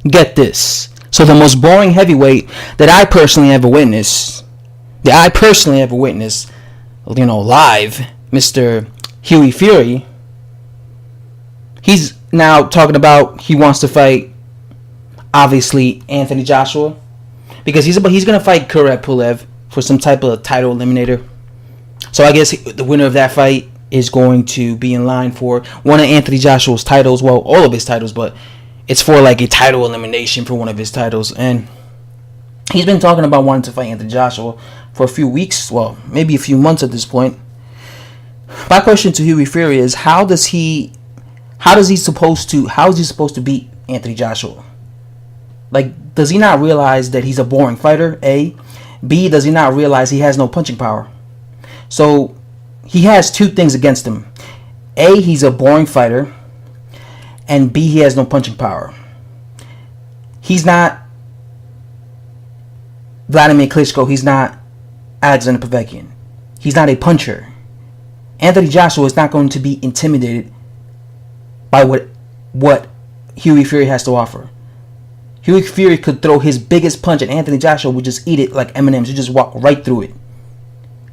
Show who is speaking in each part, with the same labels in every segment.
Speaker 1: Get this. So the most boring heavyweight that I personally ever witnessed, live, Mr. Hughie Fury, he's now talking about he wants to fight, obviously, Anthony Joshua, because he's gonna fight Kurat Pulev for some type of title eliminator. So I guess the winner of that fight is going to be in line for one of Anthony Joshua's titles. Well, all of his titles, but it's for like a title elimination for one of his titles. And he's been talking about wanting to fight Anthony Joshua for a few weeks, well, maybe a few months at this point. My question to Hughie Fury is, how is he supposed to beat Anthony Joshua? Like, does he not realize that he's a boring fighter? A. B, does he not realize he has no punching power? So he has two things against him. A, he's a boring fighter, and B, he has no punching power. He's not Vladimir Klitschko. He's not Alexander Povetkin. He's not a puncher. Anthony Joshua is not going to be intimidated by what Hughie Fury has to offer. Hughie Fury could throw his biggest punch and Anthony Joshua would just eat it like M&M's. He'd just walk right through it.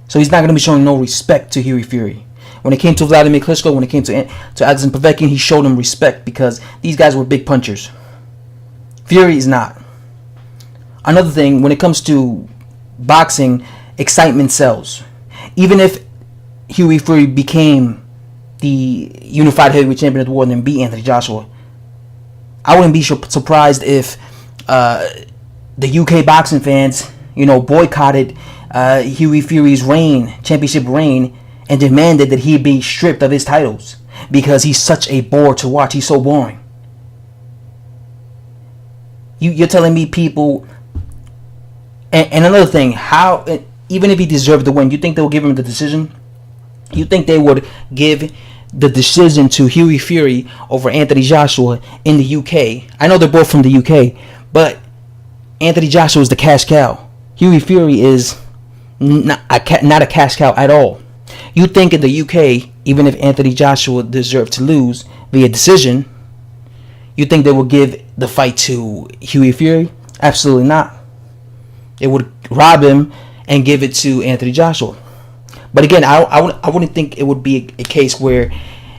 Speaker 1: So he's not going to be showing no respect to Hughie Fury. When it came to Vladimir Klitschko, when it came to Alexander Povetkin, he showed him respect because these guys were big punchers. Fury is not. Another thing, when it comes to boxing, excitement sells. Even if Hughie Fury became the unified heavyweight champion of the world and beat Anthony Joshua, I wouldn't be surprised if the UK boxing fans, boycotted Hughie Fury's championship reign, and demanded that he be stripped of his titles because he's such a bore to watch. He's so boring. You're telling me people, and another thing, how, even if he deserved the win, you think they will give him the decision? You think they would give the decision to Hughie Fury over Anthony Joshua in the UK? I know they're both from the UK, but Anthony Joshua is the cash cow. Hughie Fury is not a cash cow at all. You think in the UK, even if Anthony Joshua deserved to lose via decision, you think they will give the fight to Hughie Fury? Absolutely not. They would rob him and give it to Anthony Joshua. But again, I wouldn't think it would be a case where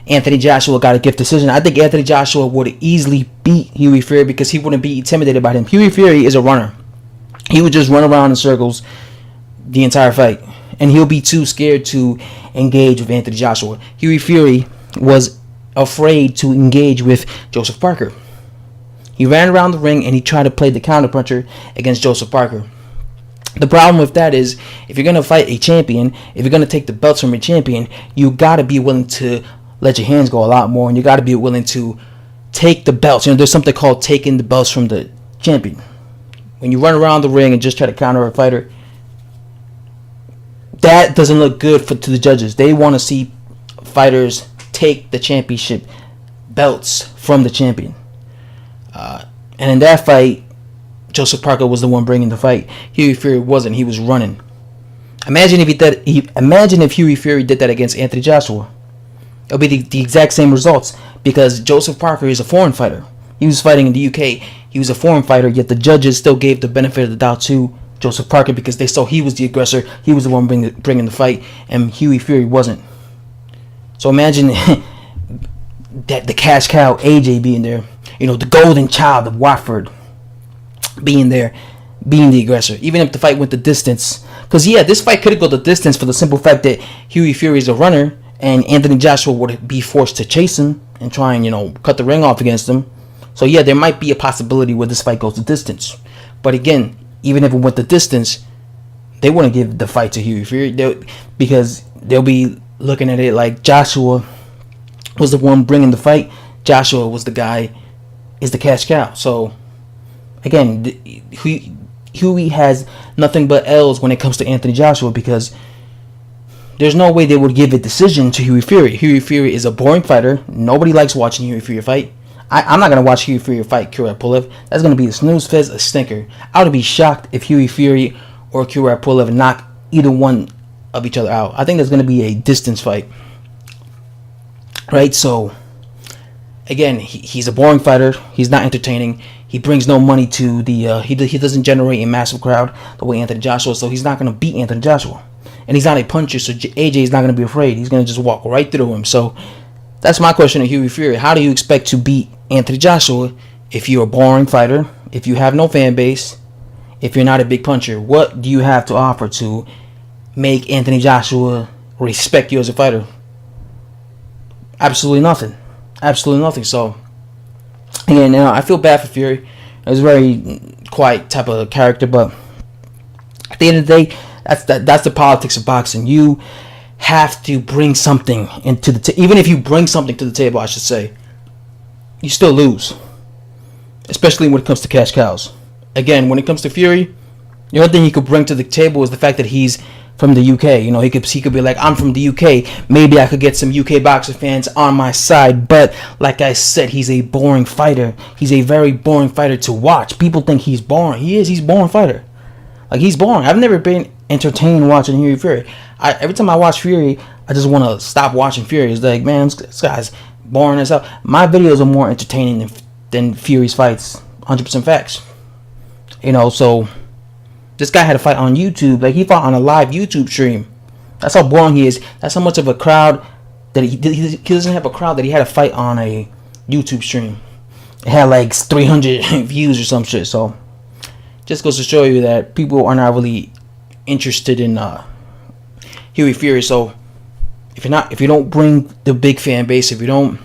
Speaker 1: Anthony Joshua got a gift decision. I think Anthony Joshua would easily beat Hughie Fury because he wouldn't be intimidated by him. Hughie Fury is a runner. He would just run around in circles the entire fight, and he'll be too scared to engage with Anthony Joshua. Hughie Fury was afraid to engage with Joseph Parker. He ran around the ring and he tried to play the counterpuncher against Joseph Parker. The problem with that is, if you're going to fight a champion, if you're going to take the belts from a champion, you got to be willing to let your hands go a lot more, and you got to be willing to take the belts. There's something called taking the belts from the champion. When you run around the ring and just try to counter a fighter, that doesn't look good to the judges. They want to see fighters take the championship belts from the champion. And in that fight, Joseph Parker was the one bringing the fight. Hughie Fury wasn't. He was running. Imagine if Hughie Fury did that against Anthony Joshua. It would be the exact same results, because Joseph Parker is a foreign fighter. He was fighting in the UK. He was a foreign fighter, yet the judges still gave the benefit of the doubt to Joseph Parker because they saw he was the aggressor. He was the one bringing the fight, and Hughie Fury wasn't. So imagine that the cash cow AJ being there, the golden child of Watford being there, being the aggressor, even if the fight went the distance. Because this fight could have gone the distance for the simple fact that Hughie Fury is a runner and Anthony Joshua would be forced to chase him and try and cut the ring off against him. So there might be a possibility where this fight goes the distance. But again, even if it went the distance, they wouldn't give the fight to Hughie Fury because they'll be looking at it like Joshua was the one bringing the fight. Joshua was the guy, is the cash cow. So again, Hughie has nothing but L's when it comes to Anthony Joshua because there's no way they would give a decision to Hughie Fury. Hughie Fury is a boring fighter. Nobody likes watching Hughie Fury fight. I'm not going to watch Hughie Fury fight Kurat Pulev. That's going to be a snooze fest, a stinker. I would be shocked if Hughie Fury or Kurat Pulev knock either one of each other out. I think there's going to be a distance fight. Right? So, again, he's a boring fighter. He's not entertaining. He brings no money to the. He doesn't generate a massive crowd the way Anthony Joshua. So he's not going to beat Anthony Joshua, and he's not a puncher. So AJ is not going to be afraid. He's going to just walk right through him. So that's my question to Hughie Fury. How do you expect to beat Anthony Joshua if you're a boring fighter? If you have no fan base, if you're not a big puncher, what do you have to offer to make Anthony Joshua respect you as a fighter? Absolutely nothing. Absolutely nothing. So, again, I feel bad for Fury. He's a very quiet type of character, but at the end of the day, that's the politics of boxing. You have to bring something into the even if you bring something to the table, I should say, you still lose. Especially when it comes to cash cows. Again, when it comes to Fury, the only thing he could bring to the table is the fact that he's from the UK. You know, he could be like, I'm from the UK. Maybe I could get some UK boxing fans on my side. But like I said, he's a boring fighter. He's a very boring fighter to watch. People think he's boring. He's a boring fighter. Like, he's boring. I've never been entertained watching Hughie Fury. Every time I watch Fury, I just want to stop watching Fury. It's like, man, this guy's boring as hell. My videos are more entertaining than Fury's fights. 100% facts. You know, so this guy had a fight on YouTube. Like, he fought on a live YouTube stream. That's how boring he is. That's how much of a crowd that he doesn't have a crowd that he had a fight on a YouTube stream. It had like 300 views or some shit. So just goes to show you that people are not really interested in Hughie Fury. So if you don't bring the big fan base, if you don't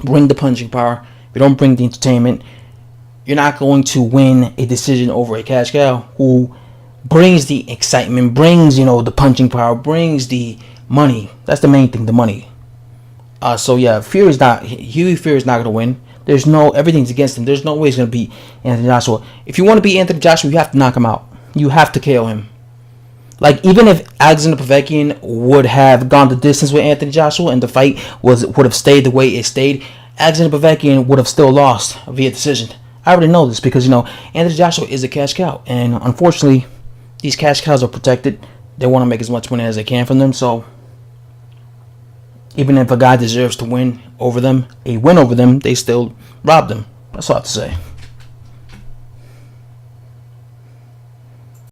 Speaker 1: bring the punching power, if you don't bring the entertainment, you're not going to win a decision over a cash cow who brings the excitement, brings, the punching power, brings the money. That's the main thing, the money. So yeah, Hughie Fury is not going to win. Everything's against him. There's no way he's going to beat Anthony Joshua. If you want to beat Anthony Joshua, you have to knock him out. You have to KO him. Like, even if Alexander Povetkin would have gone the distance with Anthony Joshua and the fight would have stayed the way it stayed, Alexander Povetkin would have still lost via decision. I already know this because, Anthony Joshua is a cash cow. And unfortunately, these cash cows are protected. They want to make as much money as they can from them. So even if a guy deserves to win over them, they still rob them. That's all I have to say.